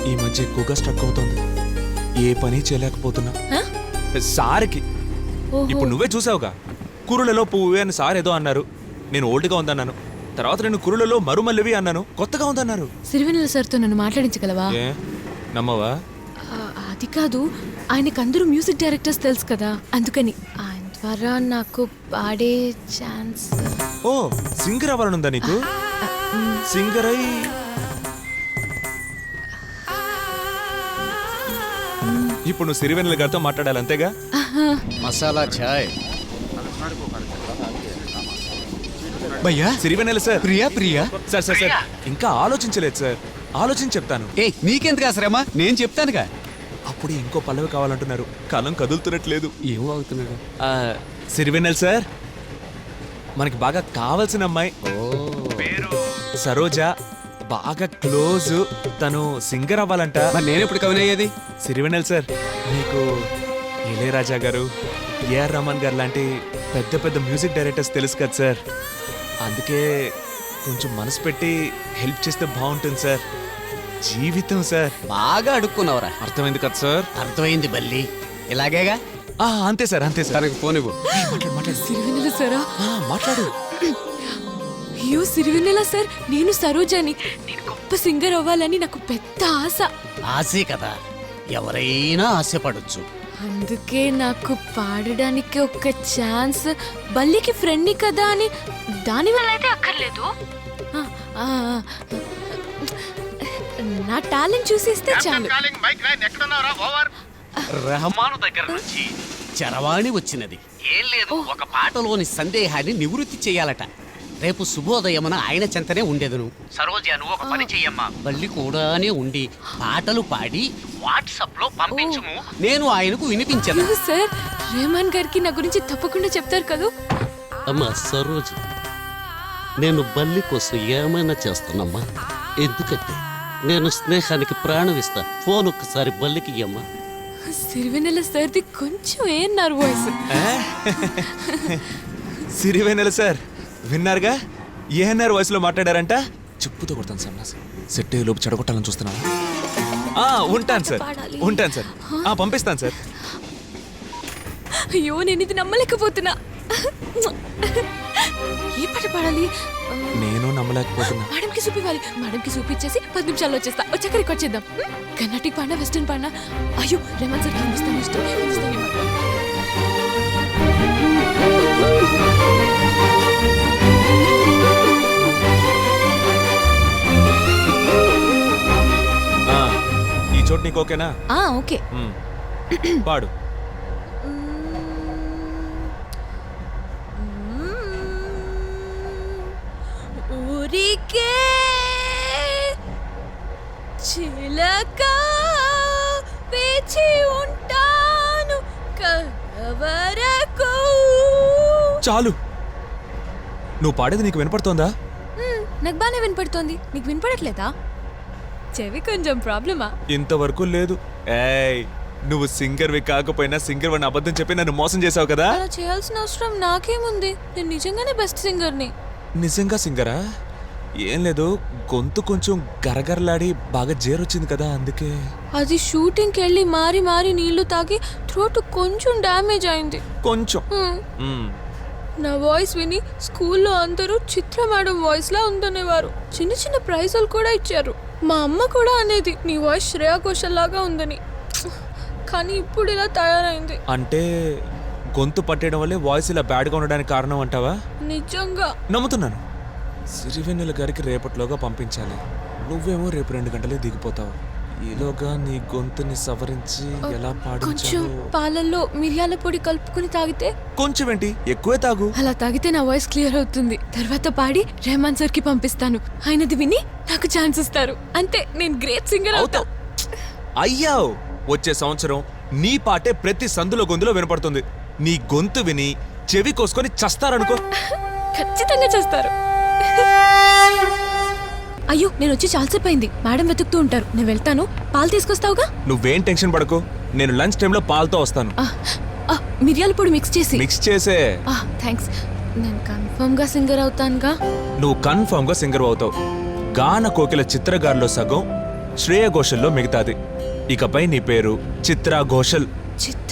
ఈ మధ్య ఎక్కువగా స్ట్రక్ అవుతోంది. ఏ పని చేయలేకపోతున్నా. సార్కి ఇప్పుడు నువ్వే చూసావుగా, కురులలో పువ్వు అని సార్ ఏదో అన్నారు. నేను ఓల్డ్గా ఉందన్నాను. తర్వాత నేను కురులలో మరుమల్లివి అన్నాను, కొత్తగా ఉందన్నారు. సిరివెన్నెల సార్తో నన్ను మాట్లాడించగలవా? ఏ నమ్మవా? అది కాదు, ఆయనకు అందరూ మ్యూజిక్ డైరెక్టర్స్ తెలుసు కదా, అందుకని ఆయన ద్వారా నాకు పాడే ఛాన్స్. ఓ సింగర్ అవ్వాలనుందా నీకు? సింగర్ అయి ఇప్పుడు నువ్వు సిరివెన్నెల గారితో మాట్లాడాలి, అంతేగా? మసాలా చాయ్ భయ్యా. Sirivennela sir. Priya Priya sir sir sir ఇంకా ఆలోచించలేదు సార్. ఆలోచించి చెప్తాను. ఏ నీకెందుకు శ్రమ, నేను చెప్తానుగా. అప్పుడు ఇంకో పల్లవి కావాలంటున్నారు. కాలం కదులుతున్నట్లేదు. ఏం అవుతున్నాడు? సిరివెన్నెల సార్, మనకి బాగా కావాల్సిన అమ్మాయి సరోజ, బాగా క్లోజ్. తను సింగర్ అవ్వాలంట. మరి నేను ఎప్పుడు కవిన అయ్యేది? సిరివెన్నెల సార్, మీకు ఇళయరాజా గారు, ఏఆర్ రమన్ గారు లాంటి పెద్ద పెద్ద మ్యూజిక్ డైరెక్టర్స్ తెలుసు కదా సార్. అందుకే కొంచెం మనసు పెట్టి హెల్ప్ చేస్తే బాగుంటుంది సార్. జీవితం సార్. బాగా అడుక్కున్నావురా. అర్థమైంది కదా సార్? అర్థమైంది బల్లి. ఇలాగేగా. అంతే సార్, అంతే సార్. తనకు ఫోన్ ఇవ్వు. సిరివెన్నెల సారా? మాట్లాడు. అయ్యో సిరివెన్నెల సార్, నేను సరోజాని. నేను గొప్ప సింగర్ అవ్వాలని నాకు పెద్ద ఆశ. ఆశే కదా, ఎవరైనా ఆశపడొచ్చు. అందుకే నాకు పాడడానికి ఒక ఛాన్స్. బల్లికి ఫ్రెండ్ని కదా అని దానివల్ల అయితే అక్కర్లేదు. నా టాలెంట్ చూసేస్తే చాలు. రెహమాను దగ్గర నుంచి చరవాణి వచ్చినది. ఏం లేదు, ఒక పాటలోని సందేహాన్ని నివృత్తి చెయ్యాలట. రేపు శుభోదయమున ఆయన చెంతనే ఉండేదును. సరోజ, నువ్వు ఒక పని చెయ్యమ్మా. బల్లి కూడానే ఉండి పాటలు పాడి వాట్సాప్ లో పంపించుము. నేను ఆయనకు వినిపించను. సార్, రెహమాన్ గారికి నా గురించి తప్పకుండా చెప్తారు కదా. అమ్మా సరోజ, నేను బల్లి కోసం ఏమైనా చేస్తానమ్మా. ఎందుకంటే నేను స్నేహానికి ప్రాణం ఇస్తా. ఫోన్ ఒక్కసారి బల్లికి ఇయ్యమ్మా. సిరివెన్నెల సార్ది కొంచెం ఏన్నారు వాయిస్. సిరివెన్నెల సార్, విన్నారుగా? ఏఎన్ఆర్ వాయిస్ లో మాట్లాడారంట. చెప్పుతో కొడతాను సార్. సెట్ అయ్యే లోపు చెడగొట్టాలని చూస్తున్నావా? ఉంటాను సార్, ఉంటాను సార్. పంపిస్తాను సార్. అయ్యో, నేను ఇది నమ్మలేకపోతున్నా. ఏ పాట పాడాలి? నేను నమ్మలేకపోతున్నా. మేడంకి చూపివ్వాలి. మేడంకి చూపించేసి 10 నిమిషాల్లో వచ్చేస్తా. వచ్చాక రికార్డ్ చేద్దాం. కర్ణాటిక్ పాడినా వెస్టర్న్ పాడినా. అయ్యో, రెహమాన్ సార్ హిందుస్థానీ ఇష్టం. హిందుస్థానీ ఈ చోటు నీకు ఓకేనా? ఓకే. పాడు. ఊరికే చిలక వేచి ఉంటాను కలవరకు. చాలు. నువ్వు పాడేది నీకు వినపడుతోందా? నాకు బాగానే వినపడుతోంది. నీకు వినపడట్లేదా? చెవి కొంచెం ప్రాబ్లమా? ఇంతవరకు లేదు. ఏయ్, నువ్వు సింగర్వి కాకపోయినా సింగర్ అని అబద్ధం చెప్పి నన్ను మోసం చేసావు కదా. అలా చేయాల్సిన అవసరం నాకేముంది? నేను నిజంగానే బెస్ట్ సింగర్ని. నిజంగా సింగరా? ఏం లేదు, గొంతు కొంచెం గరగరలాడి బాగా జేరొచ్చింది కదా, అందుకే. అది షూటింగ్కి వెళ్ళి మారి మారి నీళ్లు తాగి థ్రోట్ కొంచెం డ్యామేజ్ అయింది. కొంచెం. నా వాయిస్ విని స్కూల్లో అందరూ చిత్ర మేడం వాయిస్ లా ఉందనేవారు. చిన్న చిన్న ప్రైజులు కూడా ఇచ్చారు. మా అమ్మ కూడా అనేది నీ వాయిస్ శ్రేయా ఘోషల్ లాగా ఉందని. కానీ ఇప్పుడు ఇలా తయారైంది. అంటే గొంతు పట్టేయడం వల్లే వాయిస్ ఇలా బ్యాడ్గా ఉండడానికి కారణం అంటావా? నిజంగా నమ్ముతున్నాను. సిరివెన్నెల గారికి రేపటిలోగా పంపించాలి. నువ్వేమో రేపు 2 గంటలే దిగిపోతావు. ఈలోగా నీ గొంతుని సవరించి ఎలా కొంచెం పాడించాలో. పాలల్లో మిరియాల పొడి కలుపుకుని తాగితే. కొంచెం ఏంటి, ఎక్కువే తాగు. అలా తాగితే నా వాయిస్ క్లియర్ అవుతుంది. తర్వాత పాడి రెహమాన్ సార్ కి పంపిస్తాను. ఆయనది విని నాకు ఛాన్స్ ఇస్తారు. అంతే, నేను గ్రేట్ సింగర్ అవుతా. అయ్యావు. వచ్చే సంవత్సరం నీ పాటే ప్రతి సందులో గొంతులో వినపడుతుంది. నీ గొంతు విని చెవి కోసుకొని చస్తారనుకో. ఖచ్చితంగా చేస్తారు. అయ్యో, నేను వచ్చి చాలాసేపు అయింది. మేడం వెతుకుతూ ఉంటారు. నేను వెళ్తాను. పాలు తీసుకొస్తావుగా? నువ్వేం టెన్షన్ పడకు. నేను లంచ్ టైంలో పాలతో వస్తాను. మిరియాల పొడి మిక్స్ చేసే. థ్యాంక్స్. నేను కన్ఫర్మ్ గా సింగర్ అవుతానుగా? నువ్వు కన్ఫర్మ్ గా సింగర్ అవుతావు. గాన కోకిల చిత్రగారిలో సగం, శ్రేయ ఘోషల్లో మిగతాది. ఇకపై నీ పేరు చిత్రా ఘోషల్. చిత్ర